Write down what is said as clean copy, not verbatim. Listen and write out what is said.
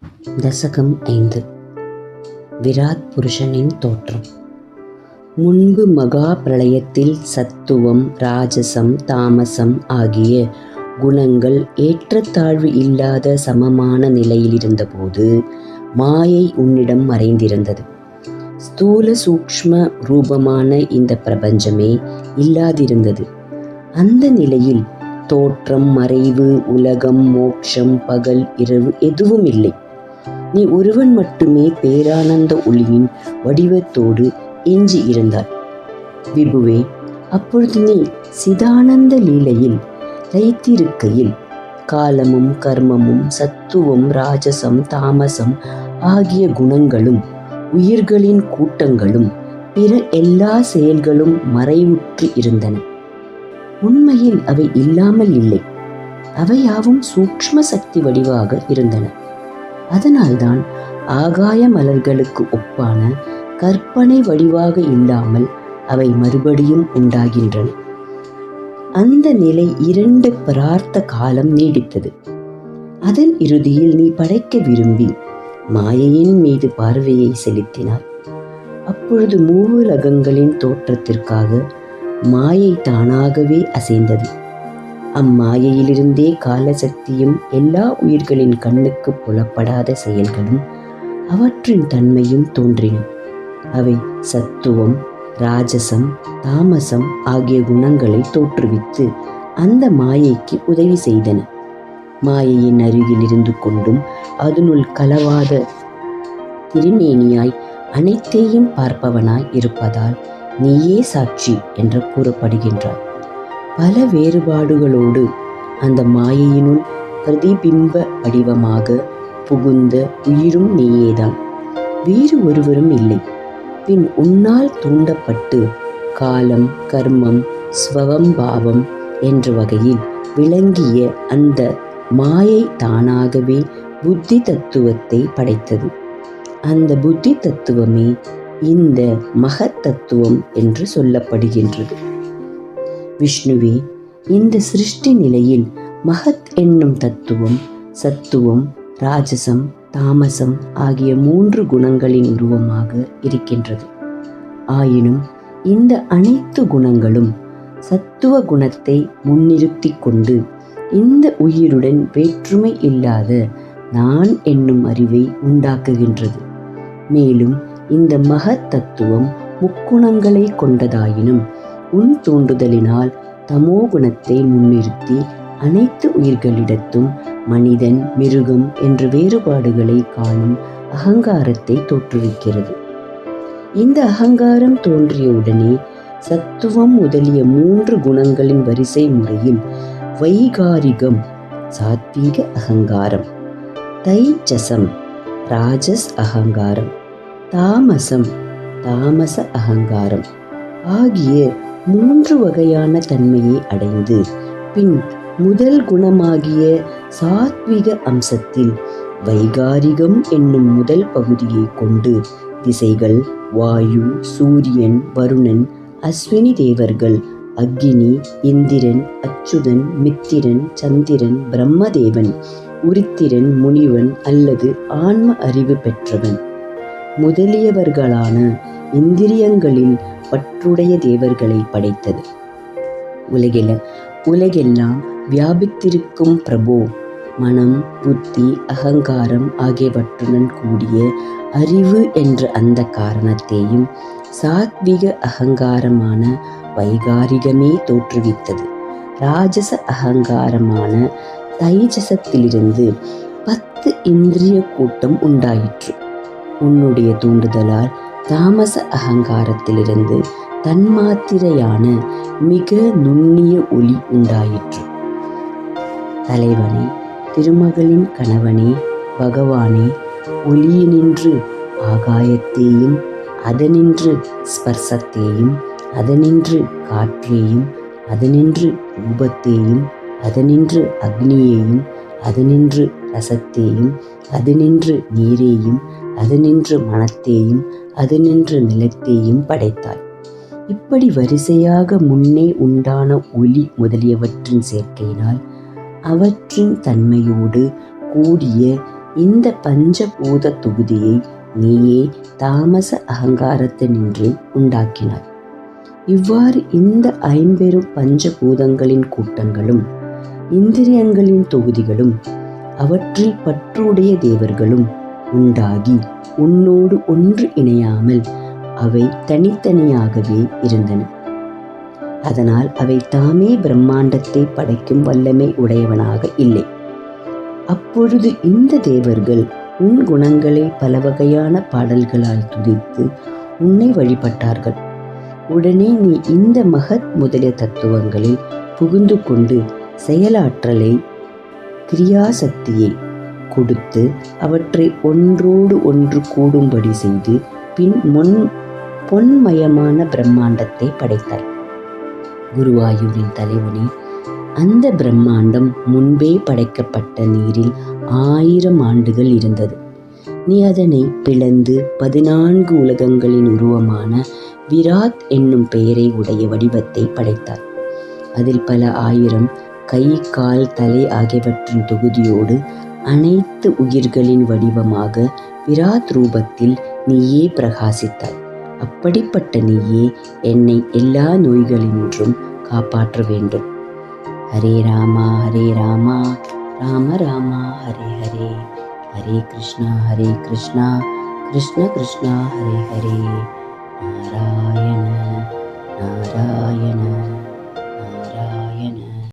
தசகம் 5. விராட் புருஷனின் தோற்றம். முன்பு மகா பிரளயத்தில் சத்துவம், ராஜசம், தாமசம் ஆகிய குணங்கள் ஏற்றத்தாழ்வு இல்லாத சமமான நிலையில் இருந்தபோது மாயை உன்னிடம் மறைந்திருந்தது. ஸ்தூல சூக்ஷ்ம ரூபமான இந்த பிரபஞ்சமே இல்லாதிருந்தது. அந்த நிலையில் தோற்றம், மறைவு, உலகம், மோட்சம், பகல், இரவு எதுவும் இல்லை. நீ ஒருவன் மட்டுமே பேரானந்த ஒளியின் வடிவத்தோடு எஞ்சி இருந்தாய். விபுவே, அப்பொழுது நீ சிதானந்த லீலையில் லைத்திருக்கையில் காலமும் கர்மமும் சத்துவம், ராஜசம், தாமசம் ஆகிய குணங்களும் உயிர்களின் கூட்டங்களும் பிற எல்லா செயல்களும் மறைவுற்று இருந்தன. உண்மையில் அவை இல்லாமல் இல்லை. அவையாவும் சூக்ஷ்ம சக்தி வடிவாக இருந்தன. அதனால்தான் ஆகாய மலர்களுக்கு ஒப்பான கற்பனை வடிவாக இல்லாமல் அவை மறுபடியும் உண்டாகின்றன. அந்த நிலை 2 பிரார்த்த காலம் நீடித்தது. அதன் இறுதியில் நீ படைக்க விரும்பி மாயையின் மீது பார்வையை செலுத்தினாய். அப்பொழுது மூவுலகங்களின் தோற்றத்திற்காக மாயை தானாகவே அசைந்தது. அம்மாயையிலிருந்தே காலசக்தியும் எல்லா உயிர்களின் கண்ணுக்கு புலப்படாத செயல்களும் அவற்றின் தன்மையும் தோன்றின. அவை சத்துவம், ராஜசம், தாமசம் ஆகிய குணங்களை தோற்றுவித்து அந்த மாயைக்கு உதவி செய்தன. மாயையின் அருகில் இருந்து கொண்டும் அதனுள் கலவாத திருமேனியாய் அனைத்தையும் பார்ப்பவனாய் இருப்பதால் நீயே சாட்சி என்று கூறப்படுகின்றாய். பல வேறுபாடுகளோடு அந்த மாயையினுள் பிரதிபிம்ப வடிவமாக புகுந்த உயிரும் நீயேதான், வேறு ஒருவரும் இல்லை. பின் உன்னால் தூண்டப்பட்டு காலம், கர்மம், ஸ்வவம்பாவம் என்ற வகையில் விளங்கிய அந்த மாயை தானாகவே புத்தி தத்துவத்தை படைத்தது. அந்த புத்தி தத்துவமே இந்த மகத் தத்துவம் என்று சொல்லப்படுகின்றது. விஷ்ணுவே, இந்த சிருஷ்டி நிலையில் மகத் என்னும் தத்துவம் சத்துவம், ராஜசம், தாமசம் ஆகிய 3 குணங்களின் உருவமாக இருக்கின்றது. ஆயினும் இந்த அனைத்து குணங்களும் சத்துவ குணத்தை முன்னிறுத்தி கொண்டு இந்த உயிருடன் வேற்றுமை இல்லாத நான் என்னும் அறிவை உண்டாக்குகின்றது. மேலும் இந்த மகத் தத்துவம் முக்குணங்களை கொண்டதாயினும் உன் தூண்டுதலினால் தமோ குணத்தை முன்னிறுத்தி அனைத்து உயிர்களிடத்தும் மனிதன், மிருகம் என்ற வேறுபாடுகளை காணும் அகங்காரத்தை தோற்றுவிக்கிறது. இந்த அகங்காரம் தோன்றியவுடனே சத்துவம் முதலிய 3 குணங்களின் வரிசை முறையில் வைகாரிகம் சாத்வீக அகங்காரம், தைஜசம் ராஜஸ் அகங்காரம், தாமசம் தாமச அகங்காரம் ஆகிய 3 வகையான தன்மையை அடைந்து பின் முதல் குணமாகிய சாத்விக அம்சத்தில் வைகாரிகம் என்னும் முதல் பகுதியை கொண்டு திசைகள், வாயு, சூரியன், வருணன், அஸ்வினி தேவர்கள், அக்னி, இந்திரன், அச்சுதன், மித்திரன், சந்திரன், பிரம்மதேவன், உருத்திரன், முனிவன் அல்லது ஆன்ம அறிவு பெற்றவன் முதலியவர்களான இந்திரியங்களில் பற்றுடைய தேவர்களை படைத்தது. உலகெல்லாம் வியாபித்திருக்கும் பிரபோ மனம், புத்தி, அகங்காரம் ஆகியவற்றுடன் கூடிய அறிவு என்ற அந்த காரணத்தையும் சாத்விக அகங்காரமான வைகாரிகமே தோற்றுவித்தது. ராஜச அகங்காரமான தைஜசத்திலிருந்து 10 இந்திரிய கூட்டம் உண்டாயிற்று. உன்னுடைய தூண்டுதலால் தாமச அகங்காரத்திலிருந்து தன்மாத்திரையான மிக நுண்ணிய ஒளி உண்டாயிற்று. தலைவனே, திருமகளின் கணவனே, பகவானே, ஒளியினின்று ஆகாயத்தையும் அதனின்று ஸ்பர்சத்தையும் அதனின்று காற்றையும் அதனின்று ரூபத்தையும் அதனின்று அக்னியையும் அதனின்று ரசத்தையும் அதனின்று நீரையும் அதனின்று மனத்தையும் அதனின்று நிலத்தையும் படைத்தாய். இப்படி வரிசையாக முன்னே உண்டான ஒளி முதலியவற்றின் சேர்க்கையினால் அவற்றின் தன்மையோடு கூடிய இந்த பஞ்சபூத தொகுதியை நீயே தாமச அகங்காரத்தினின்று உண்டாக்கினாய். இவ்வாறு இந்த ஐம்பெரும் பஞ்சபூதங்களின் கூட்டங்களும் இந்திரியங்களின் தொகுதிகளும் அவற்றில் பற்றுடைய தேவர்களும் உண்டாகி உன்னோடு ஒன்று இணையாமல் அவை தனித்தனியாகவே இருந்தன. அதனால் அவை தாமே பிரம்மாண்டத்தை படைக்கும் வல்லமை உடையவனாக இல்லை. அப்பொழுது இந்த தேவர்கள் உன் குணங்களை பல வகையான பாடல்களால் துதித்து உன்னை வழிபட்டார்கள். உடனே நீ இந்த மகத் முதலிய தத்துவங்களில் புகுந்து கொண்டு செயலாற்றலை கிரியாசக்தியை கொடுத்து அவற்றை ஒன்றோடு ஒன்று கூடும்படி செய்து பின் பொன்மயமான பிரம்மாண்டத்தை படைத்தாய். குருவாயூரின் தலைவனே, அந்த பிரம்மாண்டம் முன்பே படைக்கப்பட்ட நீரில் 1000 ஆண்டுகள் இருந்தது. நீ அதனை பிளந்து 14 உலகங்களின் உருவமான விராட் என்னும் பெயரை உடைய வடிவத்தை படைத்தாய். அதில் பல 1000 கை, கால், தலை ஆகியவற்றின் தொகுதியோடு அனைத்து உயிர்களின் வடிவமாக விராட் ரூபத்தில் நீயே பிரகாசித்தாய். அப்படிப்பட்ட நீயே என்னை எல்லா நோய்களினின்றும் காப்பாற்ற வேண்டும். ஹரே ராமா ஹரே ராமா ராம ராமா ஹரே ஹரே, ஹரே கிருஷ்ணா கிருஷ்ணா கிருஷ்ணா ஹரே ஹரே, நாராயண நாராயண